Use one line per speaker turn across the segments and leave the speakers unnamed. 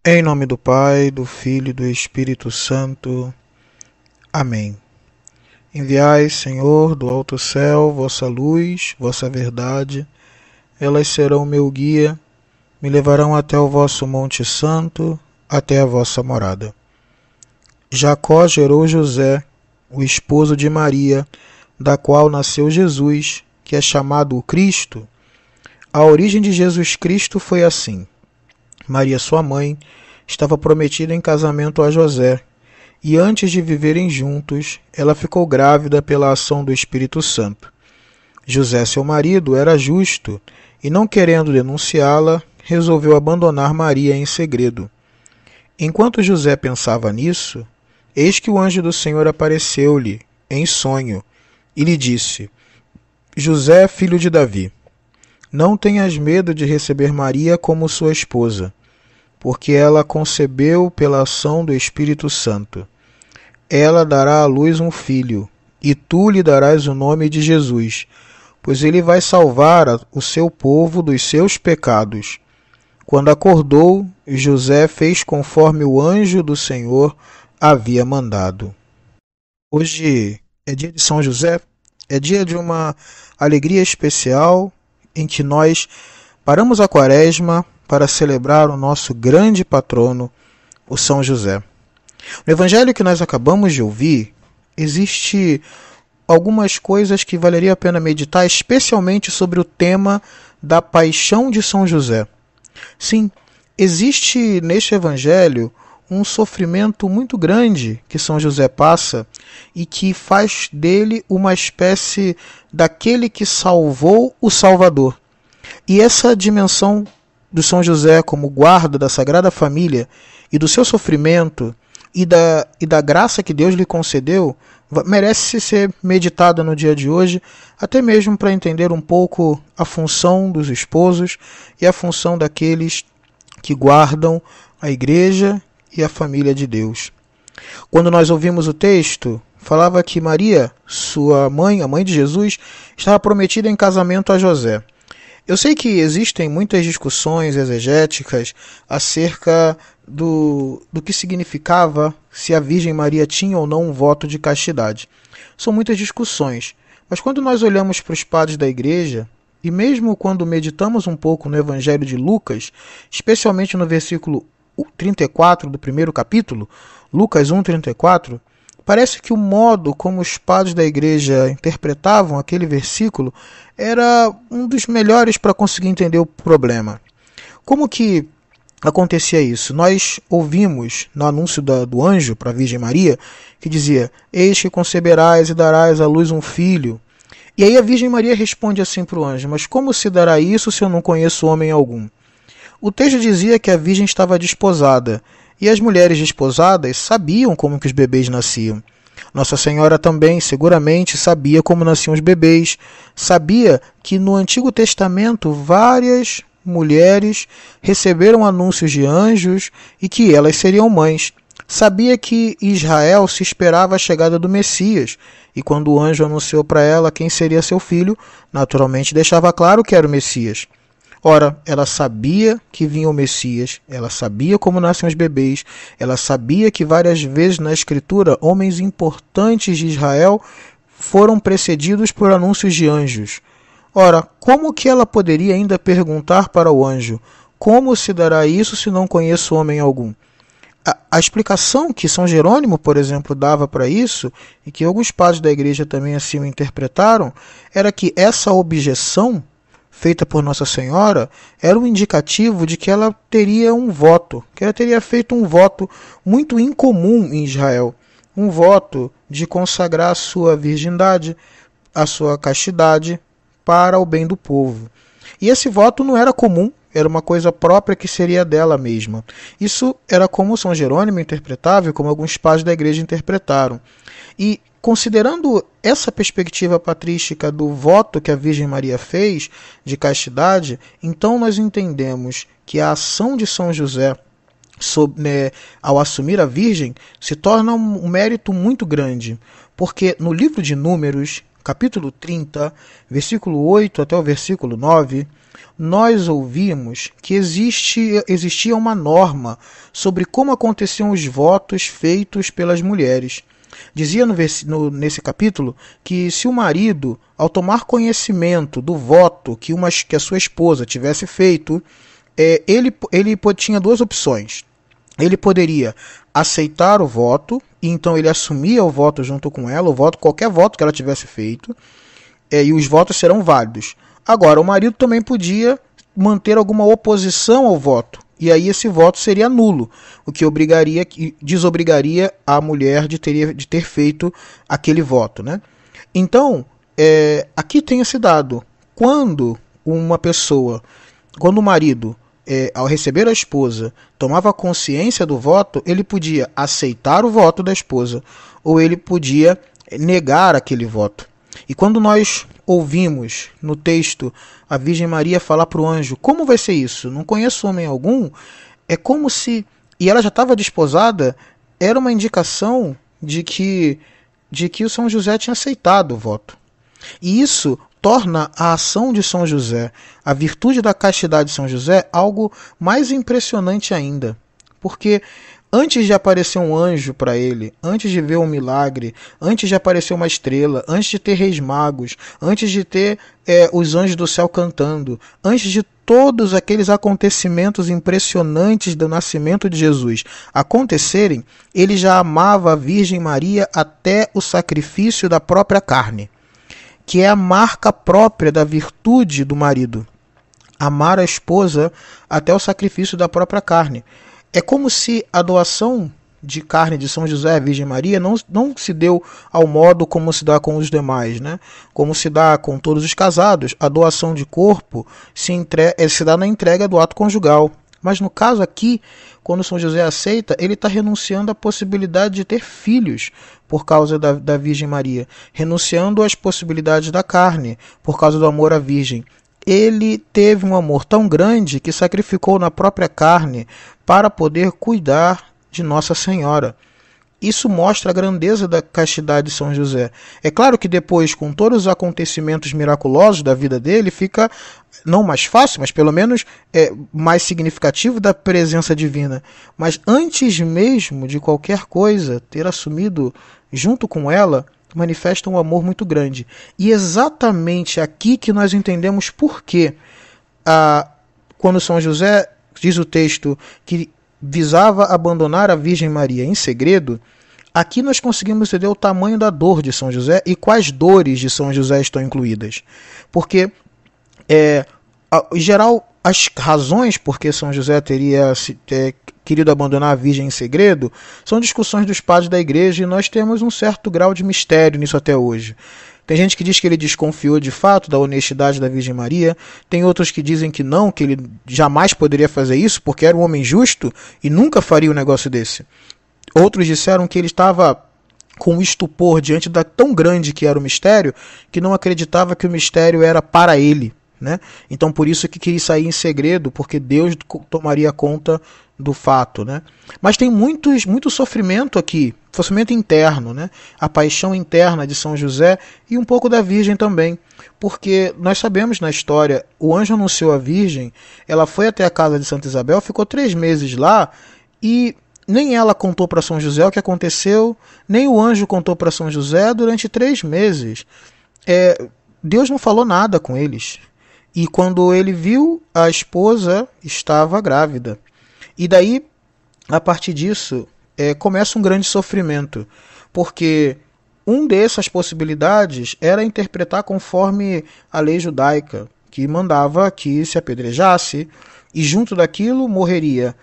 Em nome do Pai, do Filho e do Espírito Santo. Amém. Enviai, Senhor, do alto céu, vossa luz, vossa verdade. Elas serão meu guia, me levarão até o vosso Monte Santo, até a vossa morada. Jacó gerou José, o esposo de Maria, da qual nasceu Jesus, que é chamado o Cristo. A origem de Jesus Cristo foi assim. Maria, sua mãe, estava prometida em casamento a José, e antes de viverem juntos, ela ficou grávida pela ação do Espírito Santo. José, seu marido, era justo, e não querendo denunciá-la, resolveu abandonar Maria em segredo. Enquanto José pensava nisso, eis que o anjo do Senhor apareceu-lhe, em sonho, e lhe disse: José, filho de Davi, não tenhas medo de receber Maria como sua esposa, porque ela concebeu pela ação do Espírito Santo. Ela dará à luz um filho, e tu lhe darás o nome de Jesus, pois ele vai salvar o seu povo dos seus pecados. Quando acordou, José fez conforme o anjo do Senhor havia mandado. Hoje é dia de São José, é dia de uma alegria especial em que nós paramos a quaresma para celebrar o nosso grande patrono, o São José. No evangelho que nós acabamos de ouvir, existe algumas coisas que valeria a pena meditar, especialmente sobre o tema da paixão de São José. Sim, existe neste evangelho um sofrimento muito grande que São José passa e que faz dele uma espécie daquele que salvou o Salvador. E essa dimensão do São José como guarda da Sagrada Família e do seu sofrimento e da graça que Deus lhe concedeu merece ser meditada no dia de hoje, até mesmo para entender um pouco a função dos esposos e a função daqueles que guardam a Igreja e a família de Deus. Quando nós ouvimos o texto, falava que Maria, sua mãe, a mãe de Jesus, estava prometida em casamento a José. Eu sei que existem muitas discussões exegéticas acerca do que significava se a Virgem Maria tinha ou não um voto de castidade. São muitas discussões, mas quando nós olhamos para os padres da Igreja, e mesmo quando meditamos um pouco no Evangelho de Lucas, especialmente no versículo 34 do primeiro capítulo, Lucas 1:34, parece que o modo como os padres da Igreja interpretavam aquele versículo era um dos melhores para conseguir entender o problema. Como que acontecia isso? Nós ouvimos no anúncio do anjo para a Virgem Maria, que dizia: eis que conceberás e darás à luz um filho. E aí a Virgem Maria responde assim para o anjo: mas como se dará isso se eu não conheço homem algum? O texto dizia que a Virgem estava desposada, e as mulheres desposadas sabiam como que os bebês nasciam. Nossa Senhora também seguramente sabia como nasciam os bebês, sabia que no Antigo Testamento várias mulheres receberam anúncios de anjos e que elas seriam mães. Sabia que Israel se esperava a chegada do Messias, e quando o anjo anunciou para ela quem seria seu filho, naturalmente deixava claro que era o Messias. Ora, ela sabia que vinha o Messias, ela sabia como nascem os bebês, ela sabia que várias vezes na Escritura homens importantes de Israel foram precedidos por anúncios de anjos. Ora, como que ela poderia ainda perguntar para o anjo: como se dará isso se não conheço homem algum? A explicação que São Jerônimo, por exemplo, dava para isso, e que alguns padres da Igreja também assim o interpretaram, era que essa objeção feita por Nossa Senhora era um indicativo de que ela teria um voto, que ela teria feito um voto muito incomum em Israel, um voto de consagrar a sua virgindade, a sua castidade para o bem do povo. E esse voto não era comum, era uma coisa própria que seria dela mesma. Isso era como São Jerônimo interpretava e como alguns padres da Igreja interpretaram. E considerando essa perspectiva patrística do voto que a Virgem Maria fez de castidade, então nós entendemos que a ação de São José ao assumir a Virgem se torna um mérito muito grande, porque no livro de Números capítulo 30, versículo 8 até o versículo 9, nós ouvimos que existia uma norma sobre como aconteciam os votos feitos pelas mulheres. Dizia nesse capítulo que se o marido, ao tomar conhecimento do voto que a sua esposa tivesse feito, ele tinha duas opções. Ele poderia aceitar o voto, e então ele assumia o voto junto com ela, qualquer voto que ela tivesse feito, e os votos serão válidos. Agora, o marido também podia manter alguma oposição ao voto, e aí esse voto seria nulo, o que desobrigaria a mulher de ter feito aquele voto, né? Então, aqui tem esse dado. Quando o marido, ao receber a esposa, tomava consciência do voto, ele podia aceitar o voto da esposa, ou ele podia negar aquele voto. E quando nós ouvimos no texto a Virgem Maria falar para o anjo, como vai ser isso? Não conheço homem algum. É como se... E ela já estava desposada, era uma indicação de que o São José tinha aceitado o voto. E isso torna a ação de São José, a virtude da castidade de São José, algo mais impressionante ainda. Porque antes de aparecer um anjo para ele, antes de ver um milagre, antes de aparecer uma estrela, antes de ter reis magos, antes de ter os anjos do céu cantando, antes de todos aqueles acontecimentos impressionantes do nascimento de Jesus acontecerem, ele já amava a Virgem Maria até o sacrifício da própria carne, que é a marca própria da virtude do marido. Amar a esposa até o sacrifício da própria carne. É como se a doação de carne de São José à Virgem Maria não se deu ao modo como se dá com os demais, né? Como se dá com todos os casados. A doação de corpo se dá na entrega do ato conjugal. Mas no caso aqui, quando São José aceita, ele está renunciando à possibilidade de ter filhos por causa da Virgem Maria, renunciando às possibilidades da carne por causa do amor à Virgem. Ele teve um amor tão grande que sacrificou na própria carne para poder cuidar de Nossa Senhora. Isso mostra a grandeza da castidade de São José. É claro que depois, com todos os acontecimentos miraculosos da vida dele, fica não mais fácil, mas pelo menos mais significativo da presença divina. Mas antes mesmo de qualquer coisa, ter assumido junto com ela, manifesta um amor muito grande. E exatamente aqui que nós entendemos por que, quando São José, diz o texto, que visava abandonar a Virgem Maria em segredo, aqui nós conseguimos entender o tamanho da dor de São José e quais dores de São José estão incluídas. Porque, em geral, as razões por que São José teria querido abandonar a Virgem em segredo são discussões dos padres da igreja, e nós temos um certo grau de mistério nisso até hoje. Tem gente que diz que ele desconfiou de fato da honestidade da Virgem Maria, tem outros que dizem que não, que ele jamais poderia fazer isso porque era um homem justo e nunca faria um negócio desse. Outros disseram que ele estava com um estupor diante da tão grande que era o mistério, que não acreditava que o mistério era para ele, né? Então por isso que queria sair em segredo, porque Deus tomaria conta do fato, né? Mas tem muito sofrimento aqui, sofrimento interno, né? A paixão interna de São José e um pouco da Virgem também, porque nós sabemos na história, o anjo anunciou a Virgem, ela foi até a casa de Santa Isabel, ficou 3 meses lá, e nem ela contou para São José o que aconteceu, nem o anjo contou para São José durante 3 meses. Deus não falou nada com eles. E quando ele viu, a esposa estava grávida. E daí, a partir disso, começa um grande sofrimento, porque uma dessas possibilidades era interpretar conforme a lei judaica, que mandava que se apedrejasse, e junto daquilo morreria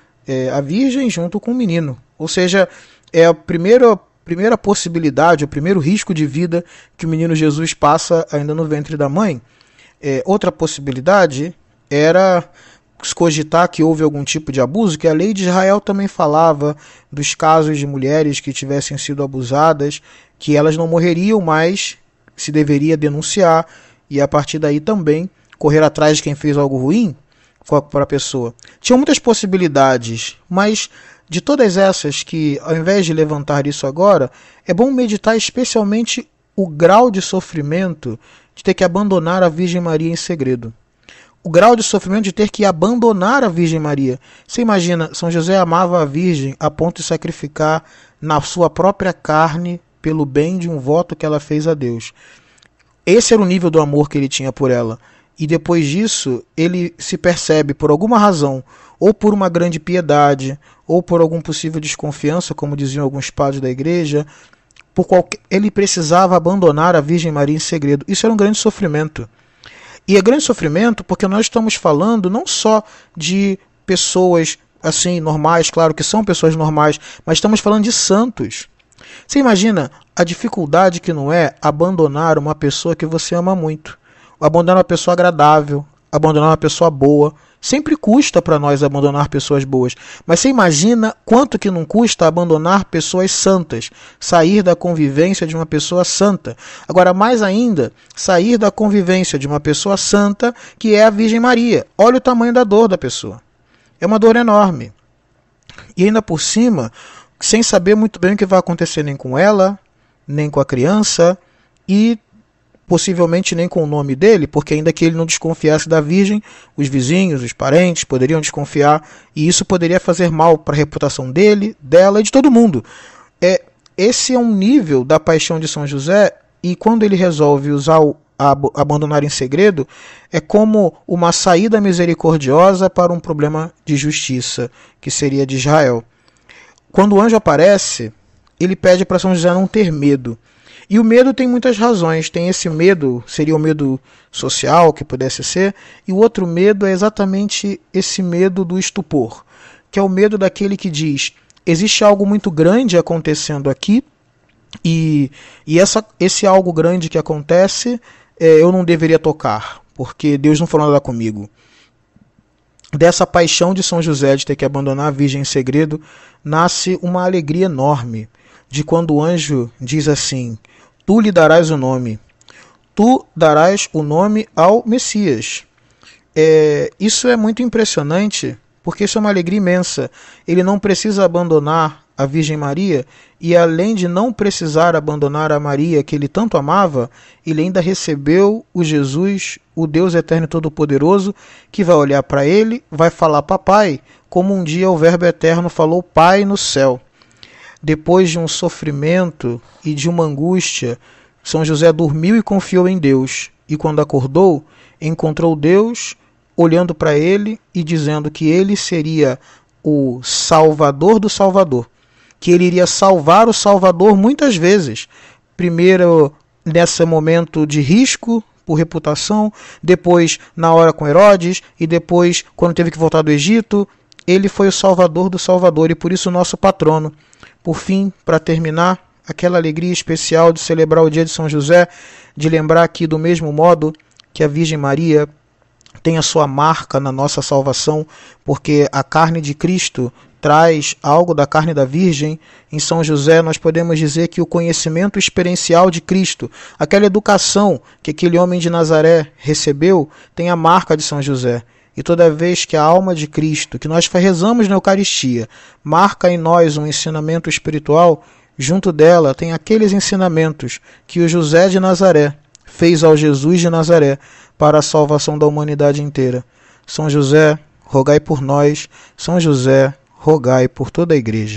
a Virgem junto com o menino. Ou seja, é a primeira possibilidade, o primeiro risco de vida que o menino Jesus passa ainda no ventre da mãe. Outra possibilidade era cogitar que houve algum tipo de abuso, que a lei de Israel também falava dos casos de mulheres que tivessem sido abusadas, que elas não morreriam, mas se deveria denunciar, e a partir daí também correr atrás de quem fez algo ruim para a pessoa. Tinha muitas possibilidades, mas de todas essas, que ao invés de levantar isso agora, é bom meditar especialmente o grau de sofrimento de ter que abandonar a Virgem Maria em segredo. O grau de sofrimento de ter que abandonar a Virgem Maria. Você imagina, São José amava a Virgem a ponto de sacrificar na sua própria carne pelo bem de um voto que ela fez a Deus. Esse era o nível do amor que ele tinha por ela. E depois disso, ele se percebe, por alguma razão, ou por uma grande piedade, ou por algum possível desconfiança, como diziam alguns padres da igreja, ele precisava abandonar a Virgem Maria em segredo. Isso era um grande sofrimento. E é grande sofrimento porque nós estamos falando não só de pessoas assim normais, claro que são pessoas normais, mas estamos falando de santos. Você imagina a dificuldade que não é abandonar uma pessoa que você ama muito, abandonar uma pessoa agradável, abandonar uma pessoa boa. Sempre custa para nós abandonar pessoas boas, mas você imagina quanto que não custa abandonar pessoas santas, sair da convivência de uma pessoa santa. Agora, mais ainda, sair da convivência de uma pessoa santa, que é a Virgem Maria. Olha o tamanho da dor da pessoa. É uma dor enorme. E ainda por cima, sem saber muito bem o que vai acontecer nem com ela, nem com a criança, e possivelmente nem com o nome dele, porque ainda que ele não desconfiasse da Virgem, os vizinhos, os parentes poderiam desconfiar, e isso poderia fazer mal para a reputação dele, dela e de todo mundo. Esse é um nível da paixão de São José, e quando ele resolve abandonar em segredo, é como uma saída misericordiosa para um problema de justiça, que seria de Israel. Quando o anjo aparece, ele pede para São José não ter medo. E o medo tem muitas razões. Tem esse medo, seria o medo social, que pudesse ser, e o outro medo é exatamente esse medo do estupor, que é o medo daquele que diz: existe algo muito grande acontecendo aqui, e esse algo grande que acontece, eu não deveria tocar, porque Deus não falou nada comigo. Dessa paixão de São José de ter que abandonar a Virgem em segredo, nasce uma alegria enorme, de quando o anjo diz assim: tu lhe darás o nome. Tu darás o nome ao Messias. Isso é muito impressionante, porque isso é uma alegria imensa. Ele não precisa abandonar a Virgem Maria, e além de não precisar abandonar a Maria que ele tanto amava, ele ainda recebeu o Jesus, o Deus Eterno e Todo-Poderoso, que vai olhar para ele, vai falar papai, como um dia o Verbo Eterno falou Pai no céu. Depois de um sofrimento e de uma angústia, São José dormiu e confiou em Deus. E quando acordou, encontrou Deus olhando para ele e dizendo que ele seria o Salvador do Salvador. Que ele iria salvar o Salvador muitas vezes. Primeiro, nesse momento de risco, por reputação. Depois, na hora com Herodes. E depois, quando teve que voltar do Egito. Ele foi o Salvador do Salvador e por isso o nosso patrono. Por fim, para terminar, aquela alegria especial de celebrar o dia de São José, de lembrar aqui do mesmo modo que a Virgem Maria tem a sua marca na nossa salvação, porque a carne de Cristo traz algo da carne da Virgem. Em São José nós podemos dizer que o conhecimento experiencial de Cristo, aquela educação que aquele homem de Nazaré recebeu, tem a marca de São José. E toda vez que a alma de Cristo, que nós rezamos na Eucaristia, marca em nós um ensinamento espiritual, junto dela tem aqueles ensinamentos que o José de Nazaré fez ao Jesus de Nazaré para a salvação da humanidade inteira. São José, rogai por nós. São José, rogai por toda a Igreja.